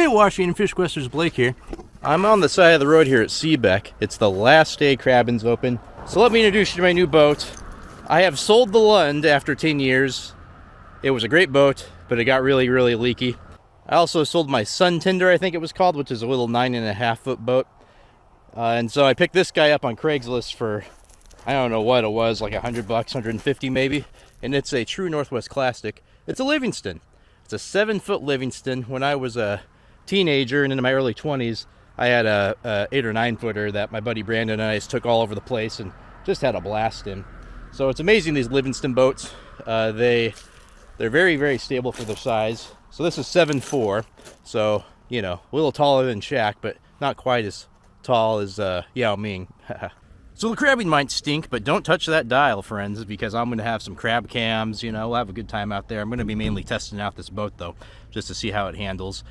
Hey Washington Fish Questers, Blake here. I'm on the side of the road here at Seabeck. It's the last day crabbing's open. So let me introduce you to my new boat. I have sold the Lund after 10 years. It was a great boat, but it got really, really leaky. I also sold my Sun Tender, I think it was called, which is a little 9.5 foot boat. And so I picked this guy up on Craigslist for, I don't know what it was, like $100, 150 maybe. And it's a true Northwest classic. It's a Livingston. It's a 7-foot Livingston. When I was a teenager and into my early 20s, I had a 8 or 9 footer that my buddy Brandon and I just took all over the place and just had a blast in. So it's amazing, these Livingston boats. They're very, very stable for their size. So this is 7'4", so, you know, a little taller than Shaq, but not quite as tall as Yao Ming. So the crabbing might stink, but don't touch that dial, friends, because I'm going to have some crab cams. You know, we'll have a good time out there. I'm going to be mainly testing out this boat, though, just to see how it handles.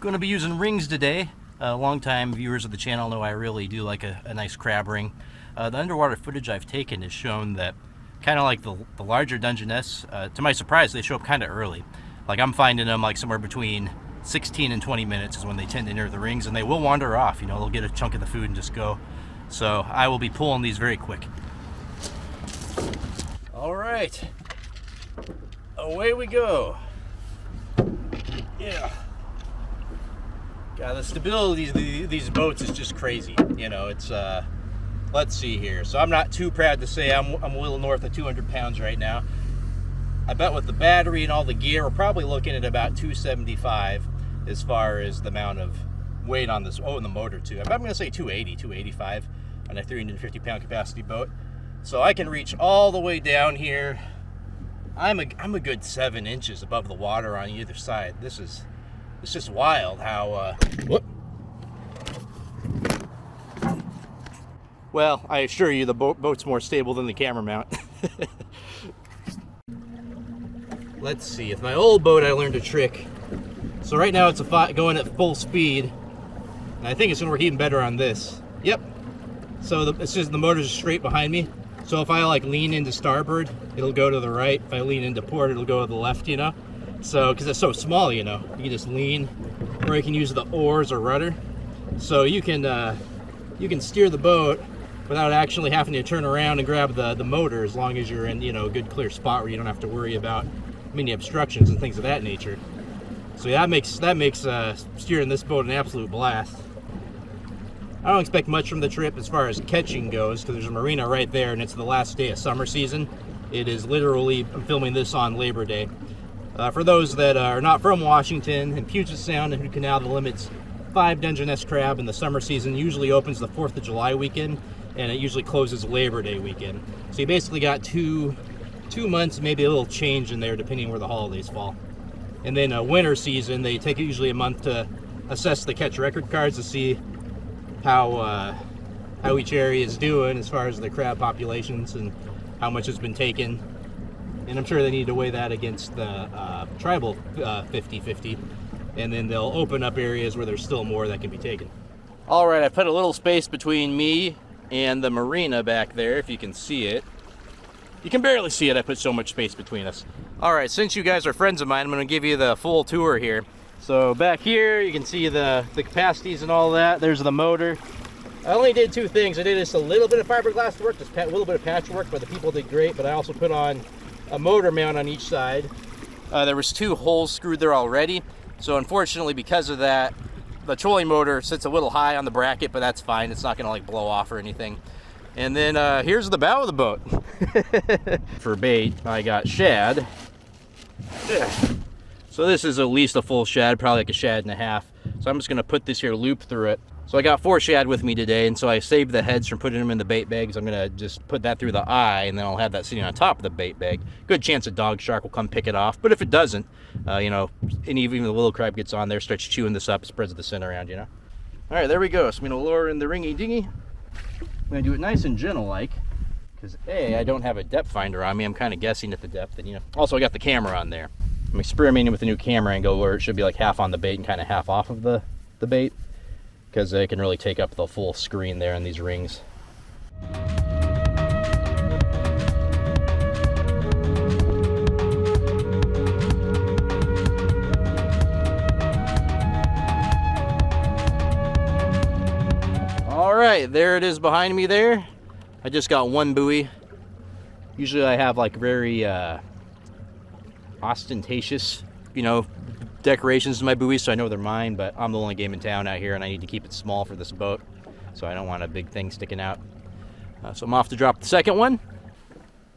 Going to be using rings today. Longtime viewers of the channel know I really do like a nice crab ring. The underwater footage I've taken has shown that, kind of like the larger Dungeness, to my surprise, they show up kind of early. Like, I'm finding them like somewhere between 16 and 20 minutes is when they tend to enter the rings, and they will wander off. You know, they'll get a chunk of the food and just go. So I will be pulling these very quick. All right, away we go. Yeah. God, the stability of these boats is just crazy. You know, it's, let's see here. So I'm not too proud to say I'm a little north of 200 pounds right now. I bet with the battery and all the gear, we're probably looking at about 275 as far as the amount of weight on this. Oh, and the motor too. I'm going to say 280, 285 on a 350 pound capacity boat. So I can reach all the way down here. I'm a good 7 inches above the water on either side. It's just wild how, whoop. Well, I assure you the boat's more stable than the camera mount. Let's see, with my old boat I learned a trick. So right now it's going at full speed, and I think it's gonna work even better on this. Yep. So it's just the motor's straight behind me. So if I like lean into starboard, it'll go to the right. If I lean into port, it'll go to the left, you know? So, because it's so small, you know, you can just lean, or you can use the oars or rudder. So you can steer the boat without actually having to turn around and grab the motor, as long as you're in, you know, a good clear spot where you don't have to worry about many obstructions and things of that nature. So yeah, that makes steering this boat an absolute blast. I don't expect much from the trip as far as catching goes, because there's a marina right there, and it's the last day of summer season. It is literally, I'm filming this on Labor Day. For those that are not from Washington, in Puget Sound and Canal, the limit's 5 Dungeness crab in the summer season. Usually opens the 4th of July weekend, and it usually closes Labor Day weekend. So you basically got two months, maybe a little change in there, depending where the holidays fall. And then winter season, they take usually a month to assess the catch record cards to see how each area is doing as far as the crab populations and how much has been taken. And I'm sure they need to weigh that against the tribal 50-50, and then they'll open up areas where there's still more that can be taken. All right, I put a little space between me and the marina back there, if you can see it. You can barely see it, I put so much space between us. All right, since you guys are friends of mine, I'm gonna give you the full tour here. So back here, you can see the capacities and all that. There's the motor. I only did 2 things. I did just a little bit of fiberglass work, just a little bit of patchwork, but the people did great. But I also put on a motor mount on each side. There was 2 holes screwed there already. So unfortunately, because of that, the trolling motor sits a little high on the bracket, but that's fine. It's not gonna like blow off or anything. And then here's the bow of the boat. For bait, I got shad. So this is at least a full shad, probably like a shad and a half. So I'm just gonna put this here loop through it. So I got 4 shad with me today, and so I saved the heads from putting them in the bait bags. I'm gonna just put that through the eye, and then I'll have that sitting on top of the bait bag. Good chance a dog shark will come pick it off, but if it doesn't, you know, and even the little crab gets on there, starts chewing this up, spreads the scent around, you know. All right, there we go. So I'm gonna lower in the ringy dinghy. I'm gonna do it nice and gentle like, because I don't have a depth finder on me. I'm kind of guessing at the depth, and you know, also I got the camera on there. I'm experimenting with a new camera angle where it should be like half on the bait and kind of half off of the bait, because it can really take up the full screen there in these rings. right, there it is behind me there. I just got one buoy. Usually I have like very ostentatious, you know, decorations to my buoys, so I know they're mine, but I'm the only game in town out here, and I need to keep it small for this boat, so I don't want a big thing sticking out. So I'm off to drop the second one.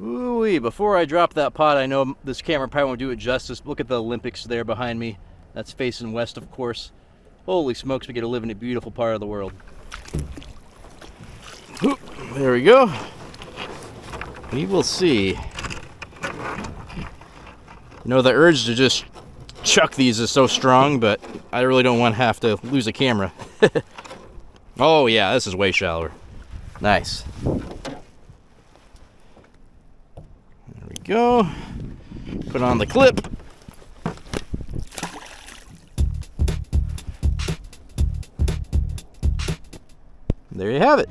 Ooh-wee, before I drop that pot, I know this camera probably won't do it justice. Look at the Olympics there behind me. That's facing west, of course. Holy smokes, we get to live in a beautiful part of the world. Ooh, there we go. We will see. You know, the urge to just chuck these is so strong, but I really don't want to have to lose a camera. Oh yeah, this is way shallower. Nice. There we go. Put on the clip. There you have it.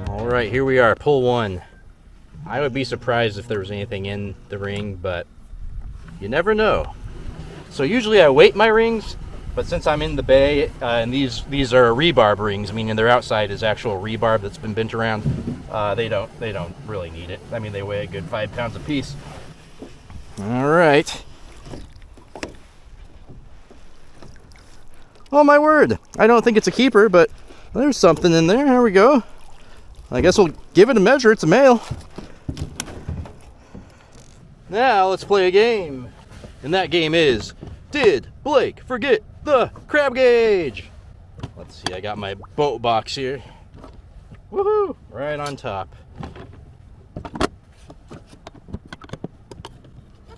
All right, here we are, pull one. I would be surprised if there was anything in the ring, but you never know. So usually I weight my rings, but since I'm in the bay, and these are rebarb rings, meaning their outside is actual rebarb that's been bent around, they don't really need it. I mean, they weigh a good 5 pounds a piece. All right. Oh my word! I don't think it's a keeper, but there's something in there. There we go. I guess we'll give it a measure. It's a male. Now let's play a game. And that game is, did Blake forget the crab gauge? Let's see, I got my boat box here. Woohoo! Right on top.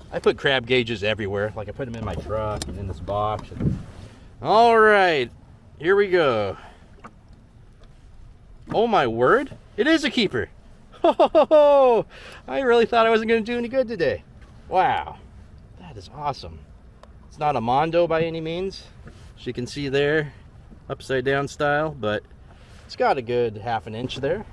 I put crab gauges everywhere. Like I put them in my truck and in this box. All right, here we go. Oh my word, it is a keeper. Oh, I really thought I wasn't going to do any good today. Wow, that is awesome. It's not a Mondo by any means, as you can see there, upside down style, but it's got a good ½ inch there.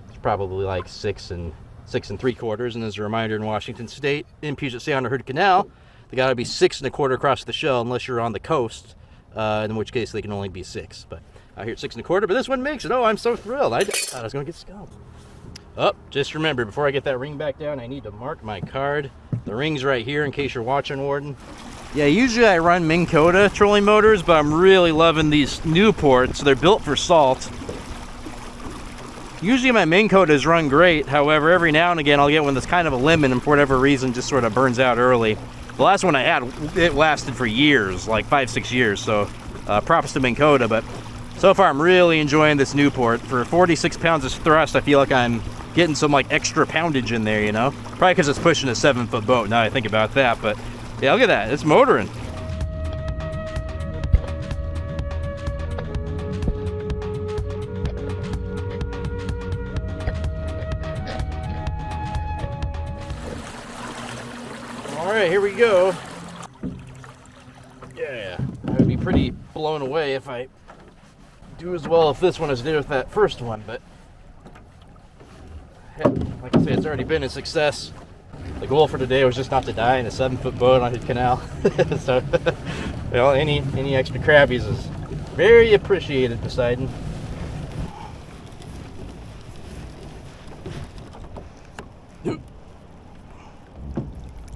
It's probably like 6 3/4, and as a reminder, in Washington State, in Puget Sound or Hood Canal, they got to be 6 1/4 across the shell unless you're on the coast, in which case they can only be 6. But out here at 6 1/4, but this one makes it. Oh, I'm so thrilled. I thought I was going to get scalped. Oh, just remember, before I get that ring back down, I need to mark my card. The ring's right here in case you're watching, Warden. Yeah, usually I run Minn Kota trolling motors, but I'm really loving these Newports. They're built for salt. Usually my Minn Kotas run great. However, every now and again I'll get one that's kind of a lemon and for whatever reason just sort of burns out early. The last one I had, it lasted for years, like 5-6 years, so props to Minn Kota, but so far I'm really enjoying this Newport. For 46 pounds of thrust, I feel like I'm getting some like extra poundage in there, you know? Probably because it's pushing a 7-foot boat, now I think about that, but yeah, look at that, it's motoring. All right, here we go. Yeah, I would be pretty blown away if I do as well if this one as did with that first one, but heck, like I say, it's already been a success. The goal for today was just not to die in a 7-foot boat on Hood Canal. So, you know, any extra crabbies is very appreciated, Poseidon.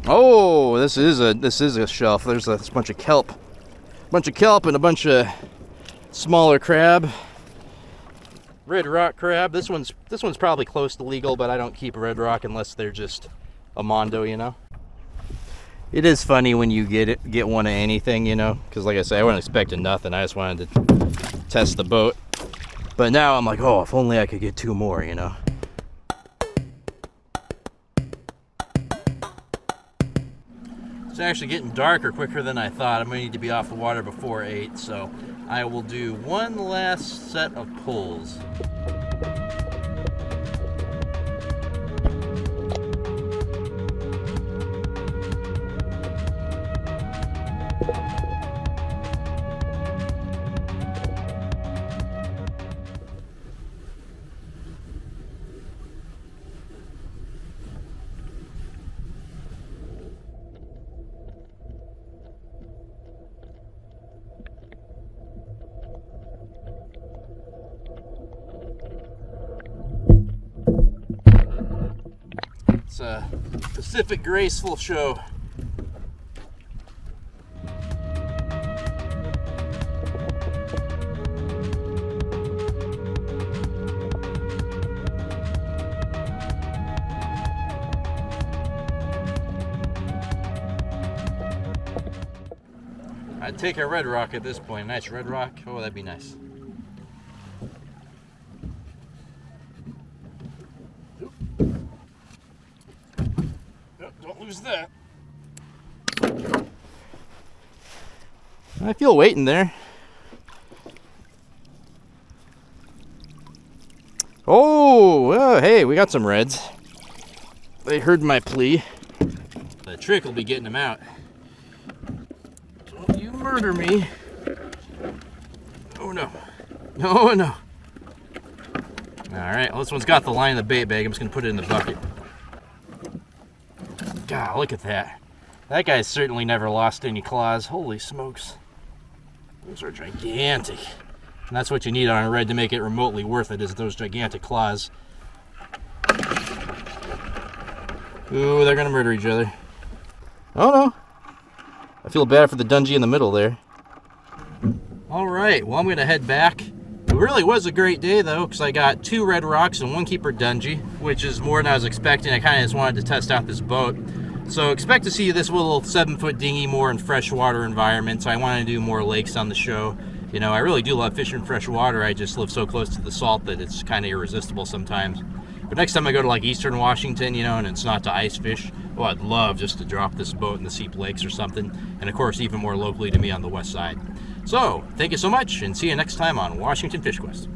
Oh, this is a shelf. There's a bunch of kelp, and a bunch of smaller crab. Red rock crab. This one's probably close to legal, but I don't keep red rock unless they're just a Mondo, you know. It is funny when you get one of anything, you know, because like I said, I wasn't expecting nothing. I just wanted to test the boat, but now I'm like, oh, if only I could get 2 more, you know. It's actually getting darker quicker than I thought. I'm going to need to be off the water before 8, so I will do one last set of pulls. Pacific Graceful show. I'd take a red rock at this point. Nice red rock. Oh, that'd be nice. Don't lose that. I feel weight in there. Oh, hey, we got some reds. They heard my plea. The trick will be getting them out. Don't you murder me. Oh no. No, no. Alright, well, this one's got the line in the bait bag. I'm just going to put it in the bucket. God, look at that. That guy's certainly never lost any claws. Holy smokes. Those are gigantic. And that's what you need on a red to make it remotely worth it, is those gigantic claws. Ooh, they're going to murder each other. Oh no. I feel bad for the dungey in the middle there. Alright, well, I'm going to head back. It really was a great day, though, because I got 2 red rocks and 1 keeper dungey, which is more than I was expecting. I kind of just wanted to test out this boat. So expect to see this little 7-foot dinghy more in freshwater environments. I want to do more lakes on the show. You know, I really do love fishing freshwater. I just live so close to the salt that it's kind of irresistible sometimes. But next time I go to like Eastern Washington, you know, and it's not to ice fish, oh, I'd love just to drop this boat in the Seep Lakes or something. And of course, even more locally to me on the west side. So, thank you so much, and see you next time on Washington Fish Quest.